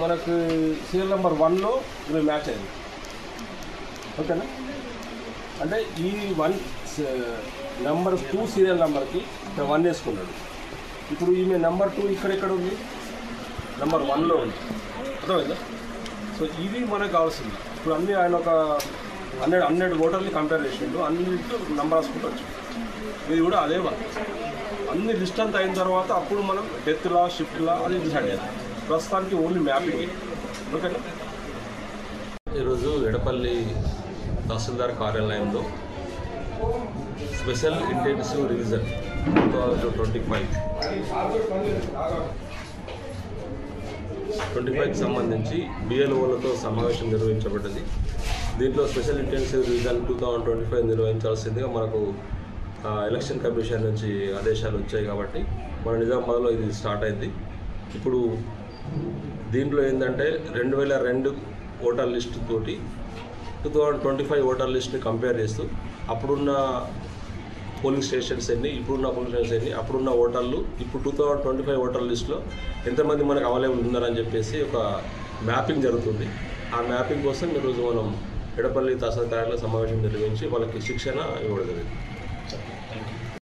మనకు serial number 1లో ఇవి match అయింది. ఓకేనా? అంటే ఈ నెంబర్ 2 సీరియల్ నెంబర్కి 1 వేసుకున్నాడు. ఇప్పుడు ఈమె నెంబర్ 2 ఇక్కడ ఉంది, నెంబర్ 1లో ఉంది. అర్థమైందా? సో ఇది మనకు కావాల్సింది. ఇప్పుడు అన్నీ ఆయన ఒక 100 ఓటర్ని కంపేర్ చేసిండు, అన్నింటిలో నెంబర్ రాసుకుంటూ వచ్చింది. ఇది కూడా అదే అన్ని లిస్ట్ అంతా అయిన తర్వాత అప్పుడు మనం డెత్లా షిఫ్ట్లా అది డిసైడ్ చేయాలి. ప్రస్తుతానికి ఓన్లీ మ్యాపింగ్. ఓకేనా? ఈరోజు ఎడపల్లి తహసీల్దార్ కార్యాలయంలో స్పెషల్ ఇంటెన్సివ్ రివిజన్ 2025కి సంబంధించి బిఎల్ఓలతో సమావేశం నిర్వహించబడ్డది. దీంట్లో స్పెషల్ ఇంటెన్సివ్ రివిజన్ 2025 నిర్వహించాల్సిందిగా మనకు ఎలక్షన్ కమిషన్ నుంచి ఆదేశాలు వచ్చాయి. కాబట్టి మన నిజామాబాద్లో ఇది స్టార్ట్ అయింది. ఇప్పుడు దీంట్లో ఏంటంటే 2002 ఓటర్ లిస్టు తోటి 2025 ఓటర్ లిస్ట్ని కంపేర్ చేస్తూ అప్పుడున్న పోలింగ్ స్టేషన్స్ ఎన్ని, ఇప్పుడున్న పోలింగ్ స్టేషన్స్ ఎన్ని, అప్పుడున్న ఓటర్లు ఇప్పుడు 2025 ఓటర్ లిస్టులో ఎంతమంది మనకు అవైలబుల్ ఉన్నారని చెప్పేసి ఒక మ్యాపింగ్ జరుగుతుంది. ఆ మ్యాపింగ్ కోసం ఈరోజు మనం ఎడపల్లి తహసీల్దార్లో సమావేశం నిర్వహించి వాళ్ళకి శిక్షణ ఇవ్వడం జరిగింది.